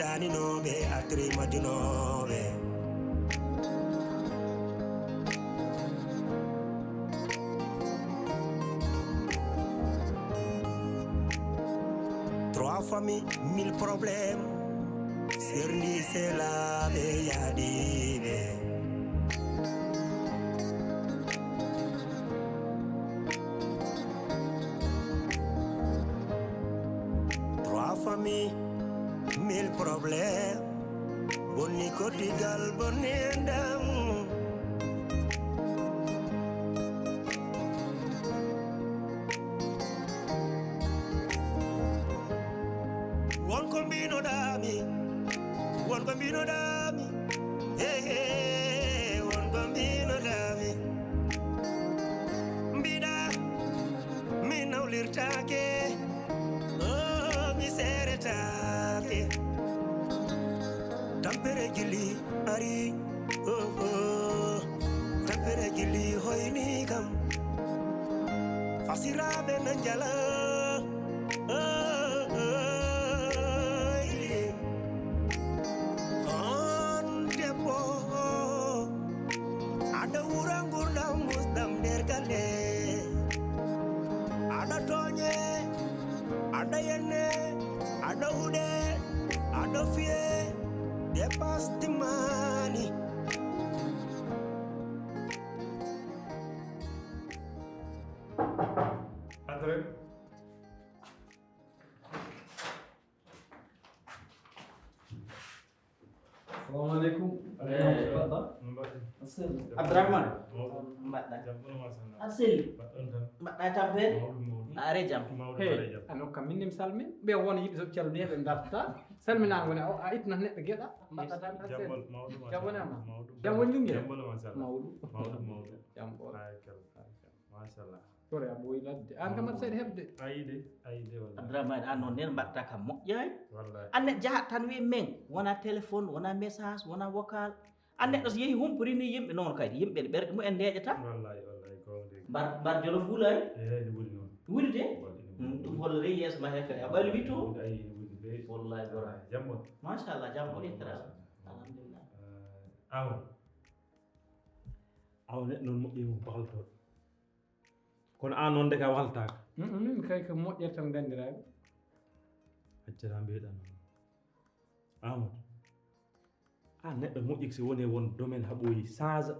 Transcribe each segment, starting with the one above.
daninoɓe atri majunoɓe Trois familles, mille problèmes. Serie, c'est la Réalisé. Trois familles, mille problèmes. Boni kotigal, boni endam. One combino dami, one combino dami, hey hey, one combino dami. Bida, mi naulir take, oh mi sere take. Tampere gili ari, oh oh, tampere gili hoini kam. Fasira benanjala, oh. Ada urang-urang musdam dergale, ada tonye, ada yene, ada ude, ada fie, dia pasti mani. Andre. Assalamualaikum. Abdurrahman mbaɗɗa asil mbaɗɗa tampere are jam Hey, ano kam minnim salmin ɓe wona yiɓe soɓe calmini ɓe dartata salminago ne a ittana neɗɗo gueɗa mbaɗɗa tampere jam wonama jam woni jungguel mawɗum jam ɓool machallah tore a ɓooyi ladde an kam aɗa seeɗa heɓde ayide wallahi Abdurrahman an noon nen mbaɗɗa kam moƴƴani an neɗɗo jahat tan wi men wona téléphone wona message wona vocal an neɗɗo so yeehi humpori ni yimɓe noon kadi yimɓe ne ɓerɗe mumen deƴata wallahi gonɗi mbar jolof wulani ne wuli noon wulde ɗum hollore yeeso ma he kadi a ɓalwi to wallahi gora jam on machallah jam ɓoɗintara alhamdulillah aw neɗɗo noon moƴƴi mo bahaltoɗo kono an noon de ka waltaka min kay ko moƴƴere tan gandiraɓe accata mbiyeɗa noon amadou an neɗɗo moƴƴi so woni won domaine ha ɓooyi change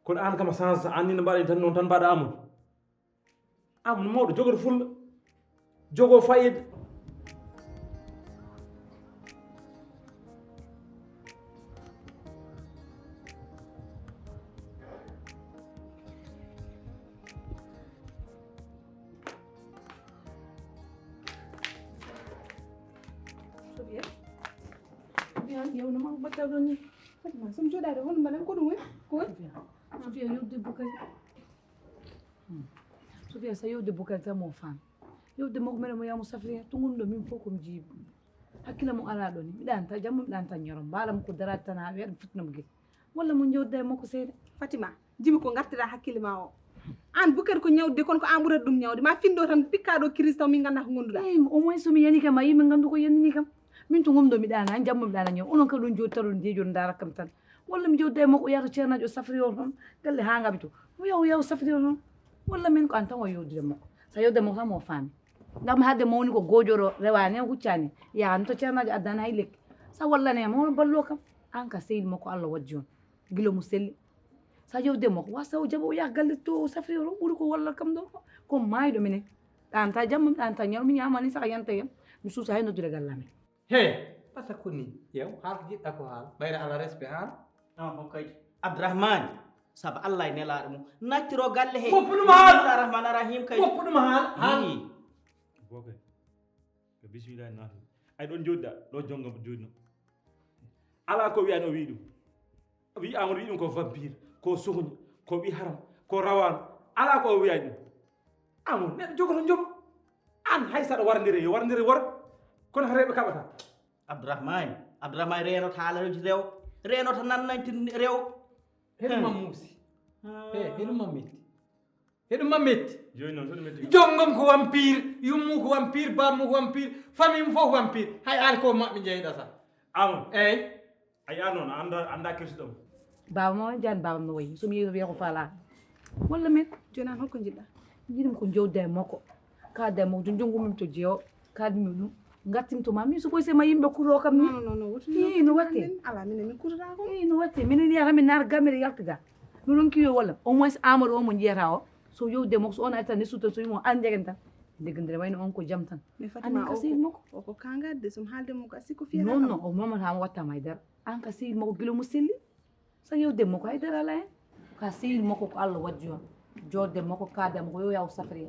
kono an kam a change an ni no mbaɗa tan noon tan mbaɗa amadou mawɗo jogoto fulla jogo fayida yow no ma battaw ɗon ni fatima somi joɗade hono mbaɗen ko ɗum woni ko woni Sofia yewde bukari Sofia so yewde bukari tan mo faam yewde makko meɗen mo yamo safri to gonɗo min fof komi jiibi hakkille mo ala ɗon ni mi ɗanta jamma mi ɗanta ñorom mbaɗamo ko darade tan ha weeɗa fitnamo gueɗe walla mo jewdida e makko seeɗa Fatima jimi ko gartira hakkille ma o an bukari ko ñawde kono ko an ɓurata ɗum ñawde ma findo tan pikka ɗo kiris taw min ganda ko gonduɗa au moins somi yani kam a yimɓe gandu ko yannini kam min to gomɗo mi ɗana han jamma mi ɗana ñaw onon kadi ɗum jodi taɗon jeeyi joni dara kam tan walla mi jewdida e makko yahata ceernajo safri o toon galle ha gaɓe to yaw safri o toon walla min ko an tan o yewdide makko so yewde makko tan mo faami ngam hadde mawni ko gojoro rewani hen huccani yahani to ceernajo addani hay lekki sa wallanema hono ballo kam an ka seydi makko Allah waddi on guila mo selli sa yewde makko wasa o jaɓa o yaha galle to safri o ɓuuri ko walla kam ɗo ko maayiɗo minen ɗanta jamma mi ɗanta ñaw mi ñamani saka yanta yam mi suusa hay noddude gallamen hey pata ko ni yew haal ko jiɗɗa ko haal ɓayde ala respect an on kadi Abdourahmane saabu Allah e nelaɗo mum nattiro galle he moppuɗum haal Arrahmane Arrahim kadi moppuɗum haal boke ko bismillahi naati ay ɗon joɗɗa ɗo jongam joɗino ala ko wiyani o wi ɗum wi amadou wi ɗum ko vampire ko sohni ko wi haram ko rawan ala ko o wiyani ɗum amadou neɗɗo jogoto joom an hay saɗa warndire yo warndire worɓe kono ko rewɓe kaɓata Abdourahmane renota haalaji rew renota nannanti rew heɗum mam muusi heɗum mam metti heɗum mam metti joni noon soɗum metti jonggam ko vampire yummu ko vampire bammu ko vampire famille mo fof ko vampire hay an ko maɓɓe jeeyɗa sa amon eyi a yiya noon anda kirsiɗom baba ma jan baba no wayi somi yeeso wiya ko faala walla min joni an holko jiɗɗa jiɗimi ko jowda e makko kaada e makko to jongumimi to jeewo kaadimi ɗum gartimi to ma min so ɓoy sema yimɓe kuto kam ni non no watte ala minen min kutata ko no watte minen yiyata min naata gammere yaltiga no ɗon kiwi walla au moins amadou o mo jiyata o so yowde makko so on ari tan ne sutan so wimo an jegen tan deggandire wayno on ko jam tan mais fatima ka sehil makko o ko kangadde somi haalde makko a sikko non non o mamatama wattama haydara an ka sehil makko guila mo selli so yewde makko haydara ala hen ka sehil makko ko Allah waddi on jodde makko kaade makko yo yaw safri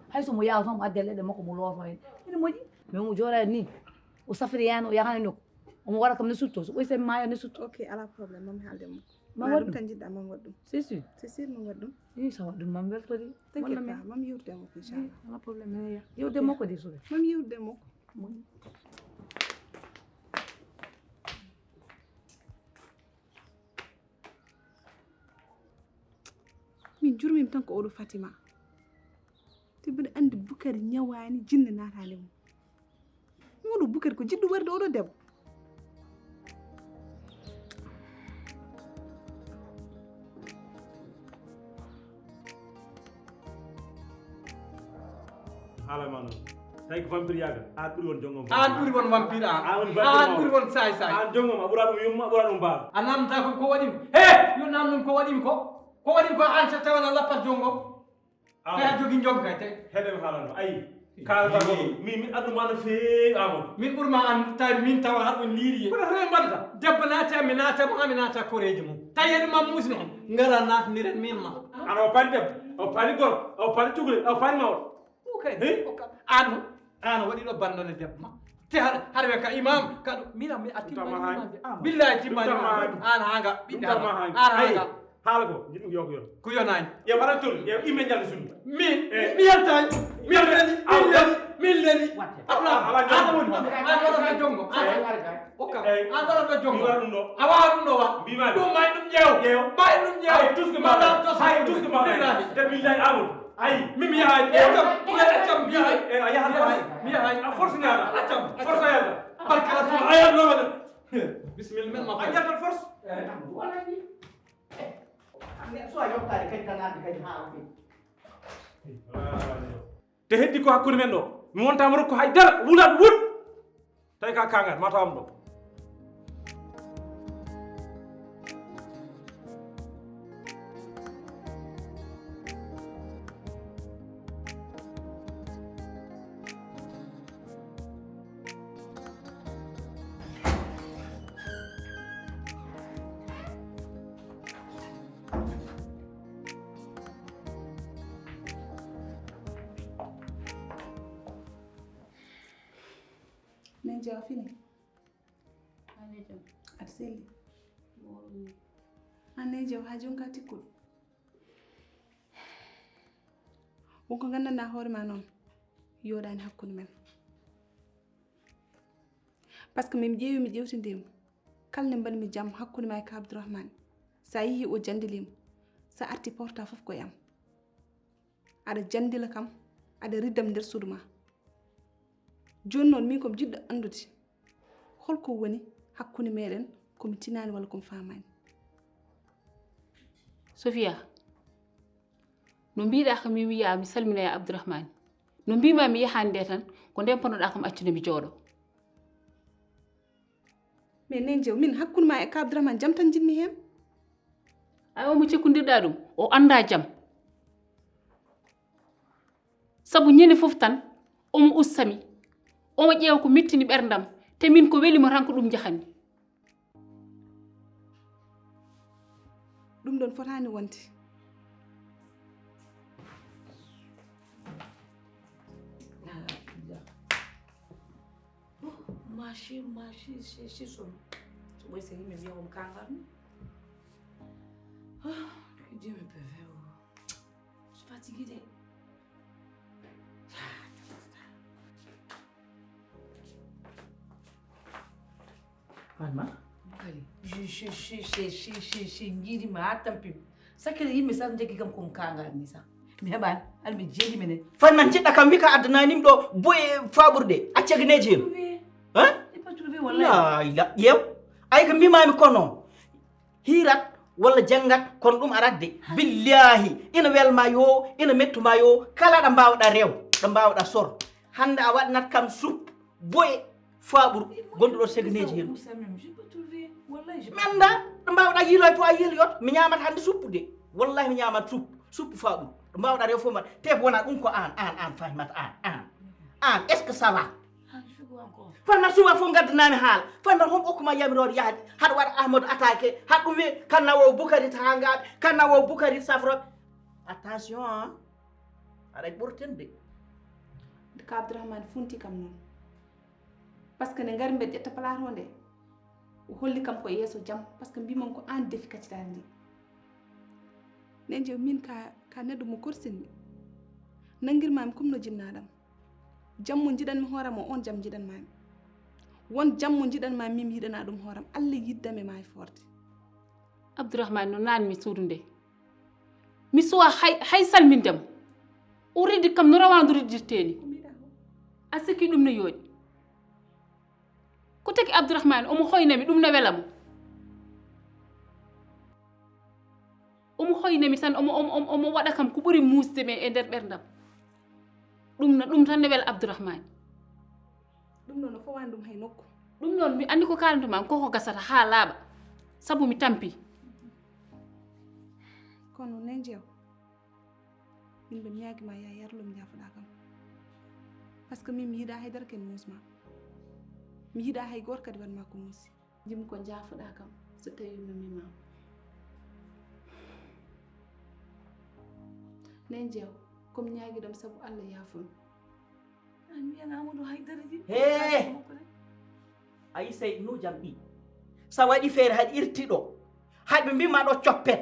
hayso mo yaw tan mo adde leɗɗe makko mo looto hen ene moƴƴi mais mo jooɗani ni o safri yani o yahani nokku omo waɗa kam ne sutto so ɓoy sen maayo ne sutto ok ala probléme mami haalde makko ma ɗum waɗɗum tan jiɗɗa mami waɗ ɗum c'est sûr c'est sûr mami waɗ ɗum i so waɗ ɗum mami weltori t'inquiète pas mami yewtude makko inchallah ala probléme ene ya yewde makko de suuɓe mami yewtude makko min jurmimi tan ko oɗo fatima te mbiɗa andi bukari ñawani jinne natande mum oɗo bukari ko jiɗɗo warde oɗo debbo haalama noon tawi ko vampire yaga an ɓuuri won jongom an ɓuuri won vampire an ɓuuri won say say an jongom a ɓuura ɗum yumma a ɓuura ɗum mbaaba a namdata ko waɗimi he yo namdum ko waɗimi ko waɗimi ko an so tawana lappat jongom kay a jogui jom kay tawi heɗen haalano ayi kalata ko min adduma no feewi amadou min ɓuurma an tawi min tawa haɗo liiri kono rewe mbaɗata debbo naata mi naata mo ami naata koreji mum tawi heɗuma musno on ngara natodiren min ma an o paani debbo o paani gorko o paani cukalel o paani mawɗo an waɗiɗo bandone debbo ma te haɗa ɓe ka imam kaɗo mina mi attimma billahi timmani an hanga ɓiɗɗe an hanga haala ko jiɗɗum yoko yon ko yonani ye waɗan toon ye imme jalde sundu min mi yaltani min leli an waɗata jongo okka an waɗata jongo a wawa ɗum ɗo wa ɗum may ɗum ƴeew may ɗum ƴeew tuske ma de billahi amadou ayi mimi yahay accam mi yahay a yahat mi yahay a force ñaata accam force a yalta barke rasul a yalnowaɗa bisimilla men ma a jaltat force so a yottade kadi tanade kadi ha fi te heddi ko hakkude men ɗo mi wontama rokko haydara wulaɗo wut tawi ka kangat ma tawam ɗo nen jeewa fini aɗa selli an nen jeewa ha jonka tikkuɗo wonko gandanɗa hoorema noon yoɗani hakkude men par ce que min ƴeewi mi ƴewtidirimo kala nde mbaɗimi jaam hakkude ma e ka Abdourahmane sa yeehi o jandilima sa arti porta foof koye am aɗa jandila kam aɗa riddam nder suudu ma joni noon min komi jiɗɗo andude holko woni hakkude meɗen komi tinani walla komi famani Sofia no mbiɗa ko mi wiya mi salmina ya Abdourahmane no mbima mi yahani nde tan ko ndempanoɗa kam accude mi jooɗo mais nen jeew min hakkude ma e ka Abdourahmane jam tan jinmi hen ay omo cekkodirɗa ɗum o anda jaam saabu ñande foof tan omo ustami omo ƴeewa ko mettini ɓerdam te min ko welimo tan ko ɗum jahani ɗum ɗon fotani wonde machi sono so ɓoy sen yimɓe mbiya komi kangarni Dieu me peut faire je suis fatiguée de Fatma kali jiiɗima ha tampim sakkede yimɓe sa jaggi kam komi kangarni sa mi heɓani aɗa mi jeeɗi menen Fatma jiɗɗa kam wi ka addananimi ɗo boye faɓurde accagueneji hen pas trouvé la ila yew ay ko mbimami ko non hirat walla jangat kon ɗum aradde billahi ina welma yo ina mettuma yo kala ɗo mbawɗa rew ɗo mbawɗa sor hande a waɗnat kam sup boye faɓuru gonɗuɗo segneji hen menda ɗo mbawɗa yiiloy fo a yiiloyot mi ñamat hande suppu de wallahi mi ñamat suppu faɓuru ɗo mbawɗa rew fof mbaɗa te wona ɗum ko an fahimata an est ce que ça va fanna suwa fof gaddanami haala fanna hon okkuma yamirode yahde haɗa waɗa ahmadou attaqué haɗa ɗum wi kanna wo bukari tangaɓe kanna wo bukari safroɓe attention aɗa ɓurten de ka abdourahmane funti kam noon par ce que ne ngari mbeɗa ƴetta plateau nde o holli kam ko yeeso jaam par ce que mbimam ko an defi kaccitare ndi nen jew min ka neɗɗo mo korsinmi nanguirmami comme no jinnaɗam jammo jiɗanmi hoorama on jaam jiɗanmami won jammo jiɗanmami min mi yiɗana ɗum hooram allah yiddame ma e forde abdourahmane no nanmi suudu nde mi suwa hay salmindemo o riddi kam no rawandu riddirteni a sikki ɗum no yooɗi ko taki abdourahmane omo hoynami ɗum no welamo omo hoynami tan omo waɗa kam ko ɓuri musde men e nder ɓerdam ɗum tan ne wela abdourahmane ɗum noon no fowani ɗum hay nokku ɗum noon mi andi ko kalantuma koko gasata ha laaɓa sabu mi tampi kono nen jeew min ɓe ñaguima ya yarlo mi jafoɗa kam par ce que min mi yiiɗa haydara ken musma mi yiiɗa hay goto kadi wanma ko muusi jimi ko jafoɗa kam so tawi mi mimama nen jeew comme ñaguiɗam saabu allah yaafumi an mbiyan amadou haydara ji he ayi sey no jam ɗi sa waɗi feere haɗi irtiɗo haɗɓe mbima ɗo coppet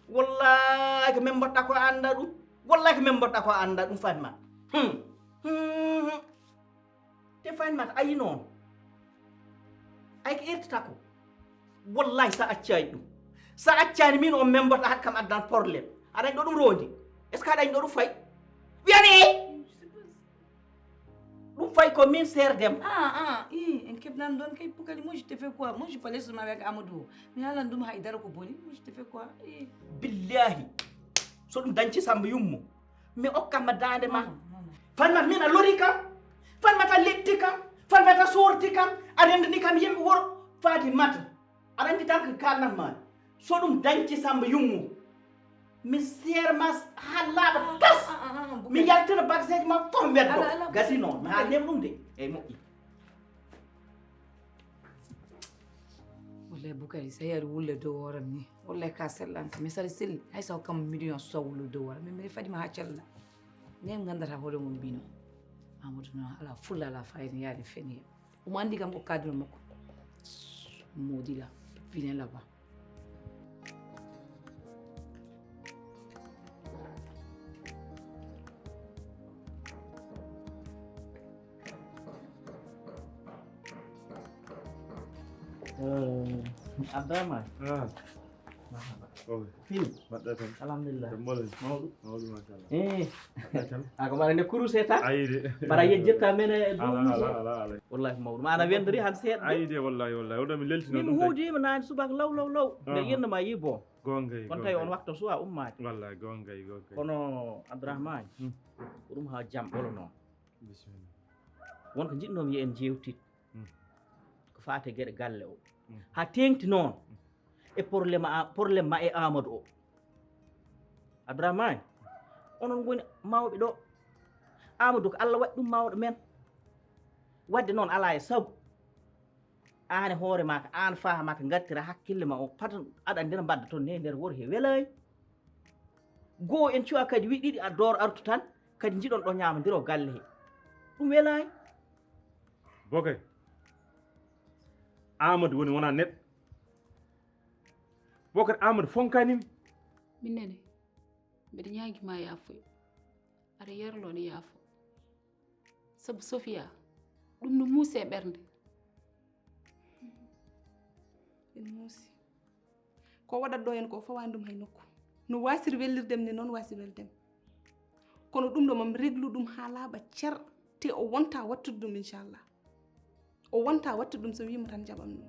wallahi ko min mboɗɗa ko anda ɗum wallahi ko min mboɗɗa ko anda ɗum fanima te fanimata ayi noon ay ko irtata ko wallahi sa accani ɗum sa accani min on min mboɗɗa haɗ kam addan probléme aɗañ ɗo ɗum rondi est ce que aɗañ ɗo ɗum fay wiyani ɗum fay ko min serdem en keɓnan ɗon kay pukali moi je te fait quoi moi je parlais seulement avec amadou mi halan ɗum haydara ko boni moi je te fait quoi billahi so ɗum dañci samba yummo mi okkatma dande ma fanmat min a lori kam fanmata letti kam fanmata sorti kam a rendani kam yimɓe woro faati mata aɗa andi tan ko kalnatma so ɗum dañci samba yummo mi serma ha laaɓa tas mi yaltina bagageji ma fof mbeddo gasi noon mi haalnima ɗum de eyyi moƴƴi wallahi boukari sa yari wulle dow horam ni wallahi ka sellanta mi saɗa selli hay saw kam million so wulle dow horam min mbiɗa fadima ha cella nden gandata hoore mum mbino amadou noon ala fulla ala fayida yaade feni omo andi kam ko kadino makko modila vine là-bas Abdourahmane Fim mbaɗɗa tan alhamdulillah mawɗum machallah ako mbaɗa nde kuruse tan ayide mbaɗa yejjirta men e ala wallahi mawɗum ana wendori han seeɗa ayide wallahi oɗo mi leltino min ɗum huudima nani subaka law nde yennama yi bon gongay kono tawi on waktu suwa ummade wallahi gongay kono Abdourahmane ko ɗum ha jaam ɓolo noon bisimilla wonko jiɗnomi yi en jewtit ko fate gueɗe galle o ha tengti noon e probléme ma e amadou o Abdourahmane onon goni mawɓe ɗo amadou ko allah waɗi ɗum mawɗo men wadde noon ala e saabu an e hoore ma ko an faama ko gattira hakkille ma o pat aɗa ndena mbadda toon ne nder wuro he weelay goo en cuwa kadi wi ɗiɗi a door artu tan kadi jiɗon ɗo ñamadiro galle he ɗum weelay bokay amadou woni wona neɗɗo bokay amadou fonkanimi min nene mbeɗa ñaguima yaafoyo aɗa yerlone yaafo saabu Sofia ɗum no muusi e ɓernde en muusi ko waɗat ɗo en ko fawani ɗum hay nokku no wasiri wellirdem ni noon wasi weldem kono ɗum ɗo mami réglu ɗum ha laaɓa cer te o wonta wattude ɗum inchallah o wonta watta ɗum so wimo tan jaɓam ɗum.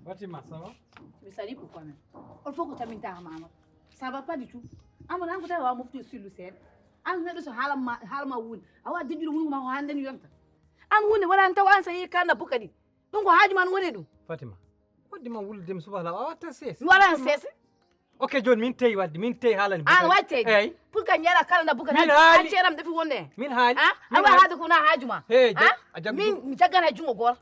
Fatima, ça va? Mais ça dit pourquoi même? Il faut que tu amènes ta maman. Ça va pas du tout. Amon an ko tawa mufti silu sen. An neɗɗo so haalama wuuni awa deƴƴuɗo wuni ma ko hannden yonta. An hunde waɗani taw an so yehi kanda buka ɗi. Ɗum ko haaji man woni ɗum. Fatima, waddima wuldema subahana a watta seese. Mi waɗani seese. Ok joni min teyi wadde min teyi haalani an watteji eyyi pour que ñeeɗa kala nda buka min haali an ceeram defi wonde min haali awa haade ko wona haaju ma a jaggu min mi jaggana jungo goto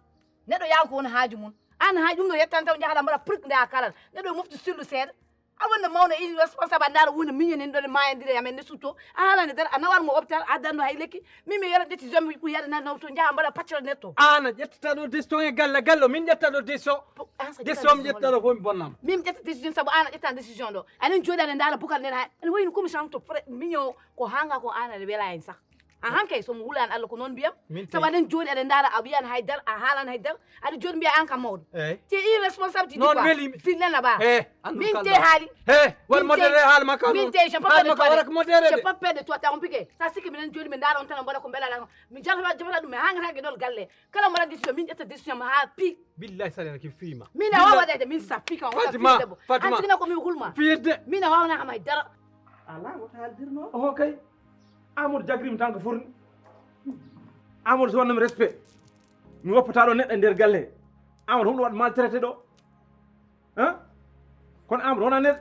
neɗɗo yaha ko wona haaju mum an haaju ɗum ɗo yettan taw jahaɗa mbaɗa pour nde a kalal neɗɗo mofti sillu seeɗa a wonde mawno irresponsable ndaara wunde miñonen ɗo mayodire yamen nde sutto a haalande dara a nawanmo hôpital a addanno hay lekki min mi yera décision mi ɓuuri yaɗa naw to jaha mbaɗa paccal netto an a ƴettata ɗo décision e galle min ƴetta ɗo décision décision mi ƴetta ɗo fof mi bonnama min mi ƴetta décision saabu an a ƴetta décision ɗo anen jooɗi aɗa ndaara bukal nden ha ene wayno commission to mignon ko hanga ko an aɗa wela hen sah a han kay somo wulan Allah ko noon mbiyam saabu aɗen jooɗi aɗa ndaara a wiyan haydara a haalan haydara aɗa jooɗi mbiya an kam mawɗo te irresponsabilité noon welimi filnena ba min te kalma. haali won modéré haal makka min te je pas wara ko modéré je pas peur de toi ta on piqué ça c'est que minen jooɗi min ndaara on tan mbaɗa ko mbelala mi jafata ɗum mi hangata ɗol galle kala mbaɗa décision min ƴetta décision ma ha pi billahi saɗena ki fiima min a wawa waɗede min sa fi kan Fatima an tigna ko mi hulma fiyedde min a wawana kam haydara ala wota haldirno oho kay Amadou jagrimi tan ko forni Amadou so wonnami respect mi woppata ɗo neɗɗo e nder galle Amadou homɗo waɗa maltraité ɗo kono Amadou wona neɗɗo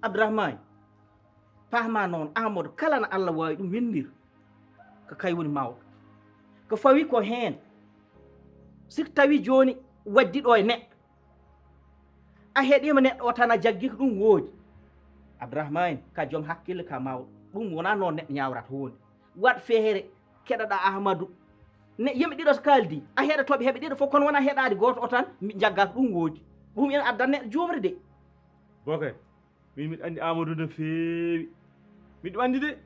Abdourahmane pahma noon Amadou kala no Allah wawi ɗum wendir ko kay woni mawɗo ko fawi ko hen sik tawi joni waddi ɗo e neɗɗo a heeɗima neɗɗo o tan a jaggi ko ɗum woodi Abdourahmane ka joom hakkille ka mawɗo ɗum wona noon neɗɗo ñawrata hunde waɗ feere keɗoɗa Ahmadou ne yimɓe ɗiɗo so kaldi a heɗotoɓe heɓe ɗiɗo fof kono wona heɗade goto o tan jagga ko ɗum woodi ɗum ene addan neɗɗo jomre de bokay min miɗo andi Amadou no feewi miɗo andi de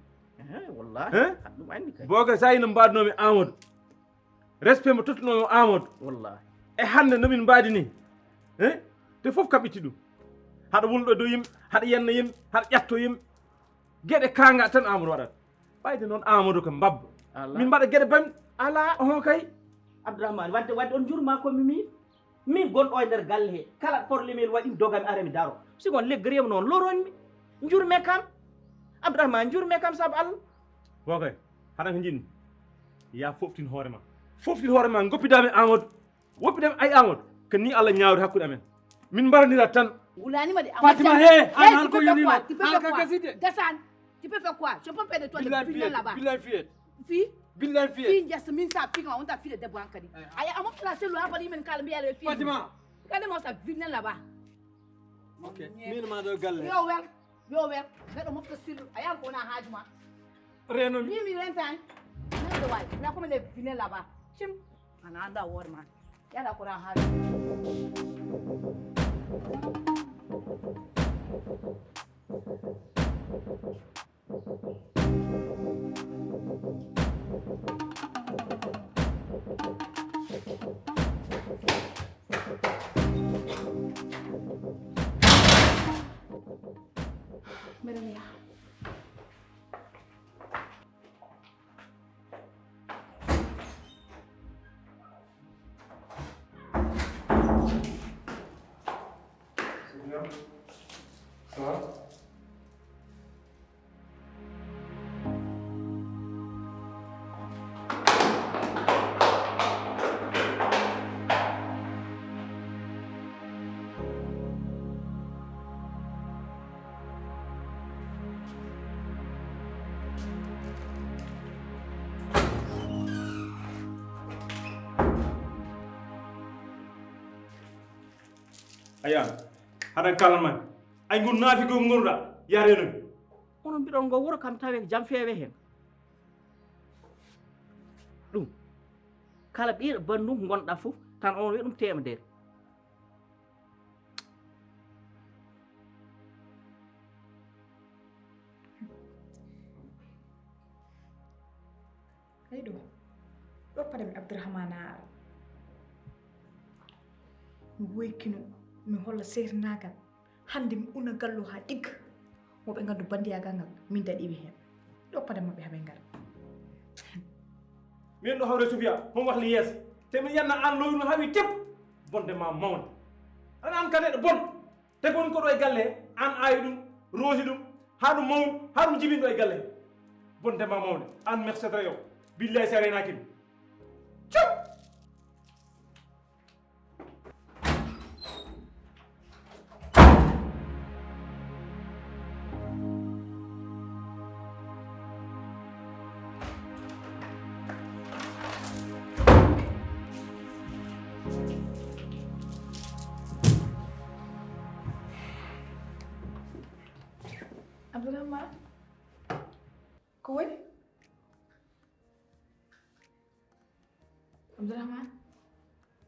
wallahi ɗum andi kay bokay sa yino mbadunomi Amadou respect mo tottunomi Amadou wallahi e hande nomin mbaadi ni te fof kaɓiti ɗum haɗa wulɗo dow yimɓe haɗa yenna yimɓe haɗa ƴatto yimɓe gueɗe kanga tan Amadou waɗata ɓayde noon Amadou ko mbabba min mbaɗa gueɗe bamɗe ala oho kay Abdourahmane wadde on jurma komi min gonɗo e nder galle he kala probléme waɗi dogami are mi daro sigon leggerima noon loronmi jurme kam Abdourahmane jurme kam saabu Allah bokay haɗa ko jinmi ya foftin hoore ma goppidami Amadou woppidami ay Amadou ko ni Allah ñawri hakkude amen min mbaranira tan wulanima de Fatima an han ko yonima an ka kaside descend tu peux faire quoi je peux faire de toi des filles là-bas billahi fiyet fi billahi fiyet fi just min sa fi on ta fille de debbo hankadi ay amo placé lo abali men kala mbiya le fi Fatima kade mo sa vilne là-bas ok min ma do galle yo wel neɗɗo mofta silu a yahan ko wona haajuma reno mi rentan neɗɗo wawi na comme les vilne là-bas cim ana anda hoore ma yaɗa ko wona haaju Madame ya ça va aya haɗa kalanma ay ngur naafi ko ngorɗa yarenomi onon mbiɗon ngo wuro kam tawe jam feewe hen ɗum kala ɓiɗo bandum gonɗa fof tan on wi ɗum temedere ɗo padami Abdourahmane ar mi woykino mi holla sernagal hande mi una gallo ha digga moɓe gandu bandiyagal ngal min daɗiɓe hen ɗoppade mabɓe haɓe ngara min ɗo hawre Sofia mon wax li yeesa te min yanna an loyno hawi teb bonde ma mawde ana an kaneɗo bon te gon ko ɗo e galle an ayi ɗum roosi ɗum ha ɗum mawɗum ha ɗum jibin ɗo e galle bonde ma mawde an mercetre yo billahi sa renakimi cum Abdourahmane ko woni Abdourahmane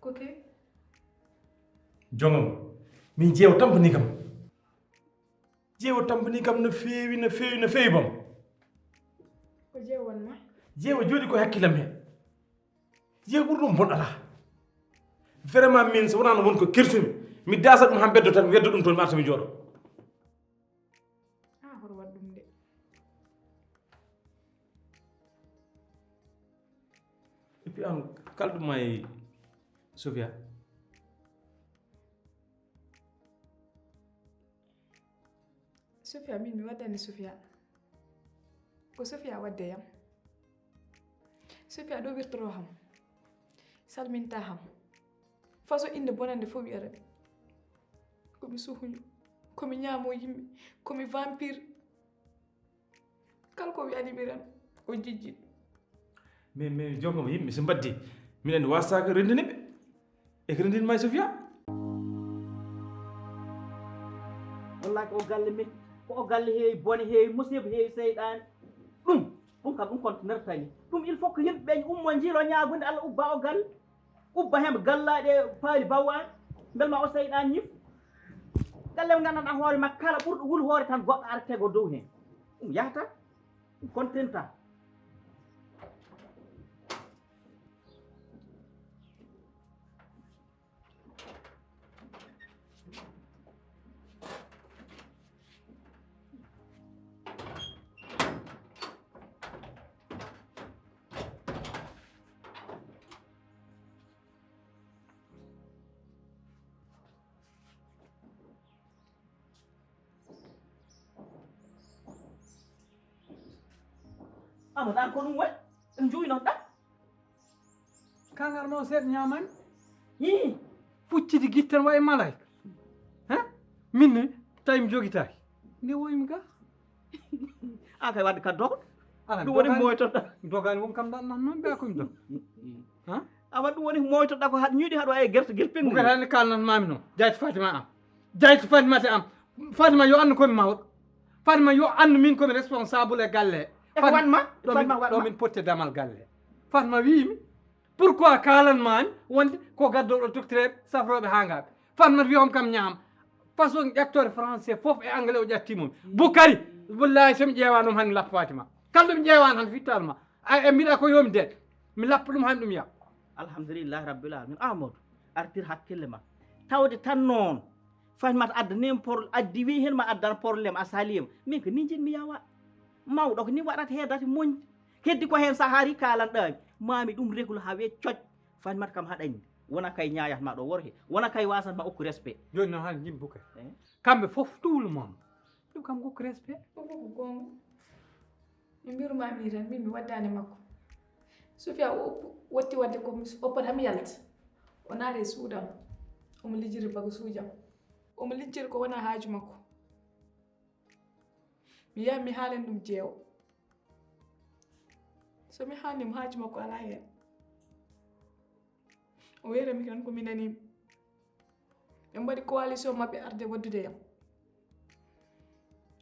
ko ke jongam min jeew tampani kam no feewi bam ko jeewonma jeewa jooɗi ko hakkilam he jeewa ɓuri ɗum bon ala vraiment min so wonano won ko kertumi mi dasa ɗum han beddo tan mi weddo ɗum toon mi arta mi jooɗo hoto wat ɗum de et puis an kalɗuma e Sofia Sofia min mi waddani Sofia ko Sofia wadde yam Sofia ɗo wirtoro ham salminta ham façon inde bonande fof wiyata ɓe komi suhuño komi ñaamo yimɓe komi vampire kala ko wiyanimi tan o jijji mais jongoma yimɓe so mbaddi minen wasaka rendiniɓe e ko rendinma e Sofia wallahi ko galle men ko galle heewi bone heewi musiba heewi seyɗani ɗum kam ɗum kontinirtani ɗum il faut que yimɓe ɓe ummo jiilo ñaagunde Allah ubba o galle ubba hemɓe gallaɗe paali bawani bel ma o seyɗani ñif galle mo gandanɗa hoore makko kala ɓurɗo wul hoore tan goɗɗo ara tego dow hen ɗum yahata ɗum kontinta amoɗan ko ɗum waɗi ɗum juynoɗa kangal mo seeɗa ñamani hi fucciti guittan wayi malayka minne tawi mi jogitaki nde woymi ga an kay wadde ka dogo ala ɗum woni moytoɗa dogani won kam ɗan noon mbiya komi dog awa ɗum woni moytoɗa ko haɗa ñuuɗi haɗa wawi guertogel pengu bukatani kalnanmami noon jayti Fatima am jayti Fatimata am Fatima yo andu komi mawɗo Fatima yo andu min komi responsable e galle eko wanma ɗo min potte damal galle Fatima wiimi pourquoi kalanmani wonde ko gaddoɗo doctereɓe safroɓe ha ngaɓe Fatima wiyom kam ñaam façon ƴettore français foof e anglais o ƴattimum Boukari wallahi somi ƴeewa ɗum han mi lappa Fatima kala ɗum ƴeewani han fittalma e mbiɗa ko yomi deed mi lappa ɗum han ɗum ya alhamdulillahi rabbil alamin Amadou artir hakkille ma tawde tan noon Fatimata addanima addi wi hen ma addana probléme a salima min ko ni jinmi yawa mawɗo ko ni waɗata heedata moñde heddi ko hen sahari kalanɗami mami ɗum reglu ha wiye coƴ Fatimata kam haɗanni wona kay ñayatma ɗo woro he wona kay wasatma okku respect joni noon han jimmi Boukari kamɓe foof tuwlumama ɗum kam gokku respect ɗum fof ko gonga mi mbirumami tan min mi waddani makko Sofia wotti wadde ko oppat hami yalta o naati e suudam omo lijjiri bago suujam omo lijjiri ko wona haaju makko mi yaha mi haalen ɗum jeewo so mi haalnimo haaju makko ala heen o wiyatami tan komi nanima ɓe mbaɗi coalition maɓɓe arde waddude yam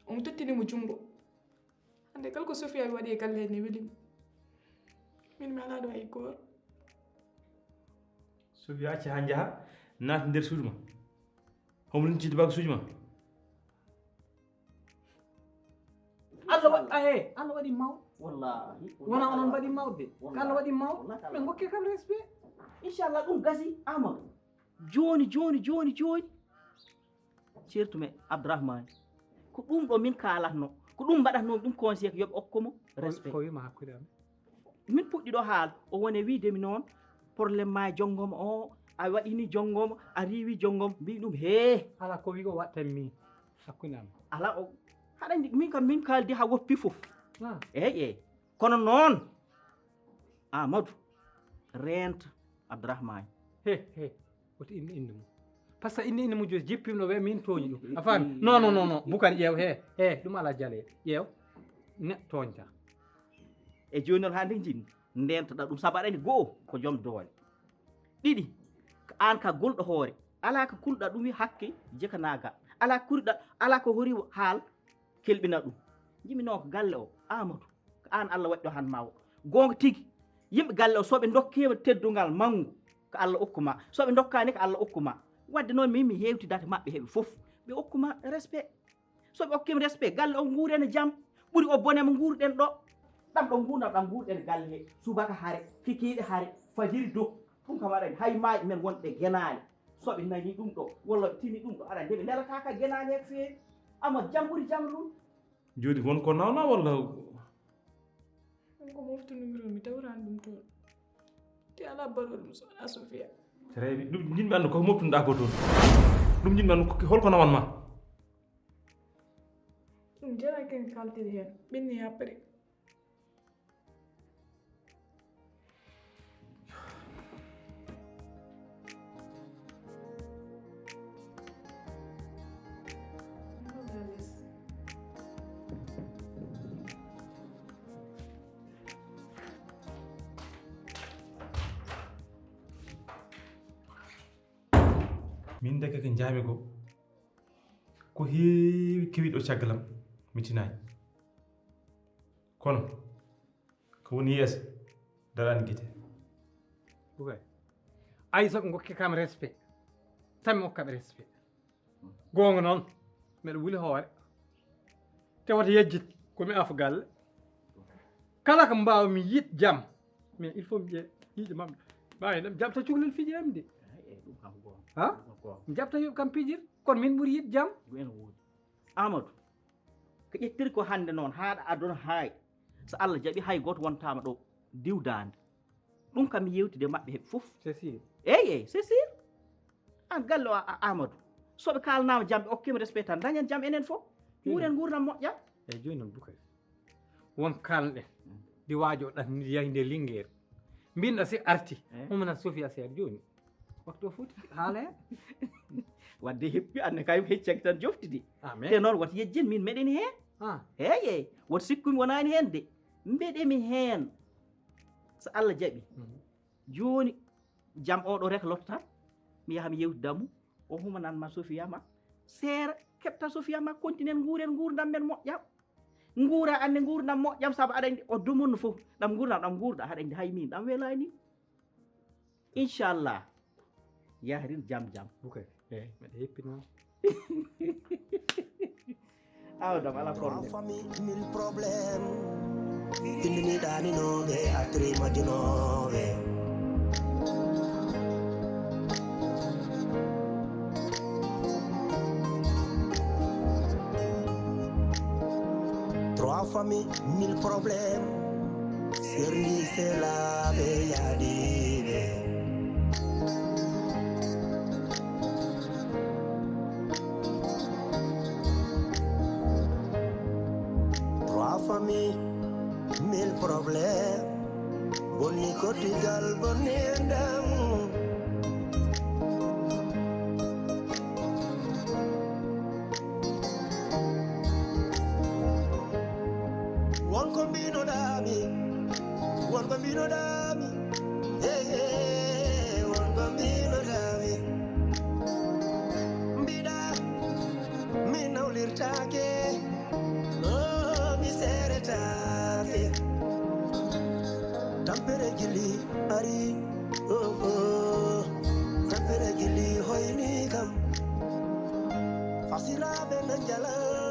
omo tottinimo junngo hande kala ko Sofia waɗi e galle ni welimi min mi ala ɗo hay goto Sofia acci ha jaaha naata nder suudu ma homo lincide bago suudu ma Allah waɗi mawɗo wallahi wona onon mbaɗi mawde Allah waɗi mawɗo ɓe gokki kam respect inchallah ɗum gasi Amadou joni ceertume Abdourahmane ko ɗum ɗo min kalatno ko ɗum mbaɗatno ɗum conseil ko yoɓe okkumo respect ko wima hakkude am min puɗɗi ɗo haal o woni wiidemi noon probléme ma jongomo o a waɗini jongomo a riwi jongomo mbi ɗum he ala ko wi ko watten min hakkude am ala o haɗa andi min kam min kaldi ha woppi fof ah eyyi kono noon Amadou renta Abdourahmane he woti inde mum par ce que inde mum joni jippimno ɓe min tooñi ɗum a faami non bukani ƴeew he ɗum ala jale ƴeew neɗɗo toñta e joni noon hande jinni ndentoɗa ɗum saabu aɗa andi goho ko joom doole ɗiɗi ko an ka golɗo hoore ala ko kulɗa ɗum wi hakke jekanaga ala kuriɗa ala ko hori haal kelɓina ɗum jimino ko galle o Amadou ko an Allah waɗɗo han mawo gonga tigui yimɓe galle o soɓe dokkima teddugal manggu ko Allah okkuma soɓe dokkani ko Allah okkuma wadde noon min mi hewtidata mabɓe heeɓe foof ɓe okkuma respect soɓe okkima respect galle o guurene jaam ɓuuri o bone mo guurɗen ɗo ɗam ɗo gurdam ɗam guurɗen galle he subaka haare kikiɗe haare fajiri dow ɗum kam aɗa hay maaji men wonɓe genani soɓe nani ɗum ɗo walla ɓe tini ɗum ɗo aɗa ndeɓe nelataka genani hek feewi ama jam ɓuuri jam ɗum joni wonko nawna walla ko moftu numéro mi tawrani ɗum toon te ala baɗo ɗum sona Sofia très bien ɗum jinmi andu koko moftunoɗa ko toon ɗum jinmi andu holko nawanma ɗum jara ken kaltiri hen ɓenni happere min deke ko jaami ko heewi kewiɗo caggalam mi tinayi kono ko woni yeeso darani guite bugay ay soɓe gokki kam respect tan mi hokkaɓe respect gonga noon mbeɗa wuli hoore tewata yejjit komi afa galle kala ko mbawmi yiid jaam mais il faut mi ƴee yiiɗe mabɓe mbawi mi jaɓta cukalel fijirami de ha mi jaɓta yoɓe kam pijir kono min ɓuuri yiid jaam ene woodi Amadou ko ƴettiri ko hande noon haaɗa aduna haay so Allah jaaɓi hay goto wontama ɗo diwdande ɗum kam mi yewtide maɓɓe heɓe fof c'est sûr eyyi c'est sûr an galle o Amadou soɓe kalnama jaam ɓe okkima respect tan dañen jaam enen fof wuren gurdam moƴƴam eyyi joni noon Boucary won kalɗen ndi waajo ɗatnide yahi nde Linguére mbinɗo si arti humana Sofia seeɗa joni waktu o foti haala hen wadde heppi anne kay heccaki tan joftidi amen te noon woto yejjen min meɗeni hen eyyi woto sikkumi wonani hen de mbeɗemi hen so Allah jaaɓi joni jaam oɗo rek lottan mi yaha mi yewtidamum o humananma Sofia ma seera keɓta Sofia ma continue nguuren gurdam men moƴƴam nguura anne gurdam moƴƴam saabu aɗa andi o dumunno fof ɗam gurdam ɗam gurɗa haɗa andi hay min ɗam welani inchallah yahrin jam Boucary mbeɗa heppi noon awdam ala probléme famille mille problème bindiniɗaninoɓe atri majjunoɓe Trois familles, mille problèmes. Serie, c'est la Réalisé. Trois familles, mille problèmes. Boni kotigal, boni d'amour. One combino dami, one combino dami, hey, one combino dami. Bida, mi no lirtake, no mi seretake. Tampere gili ari, oh, tampere gili hoini kam. Fasila benanjala.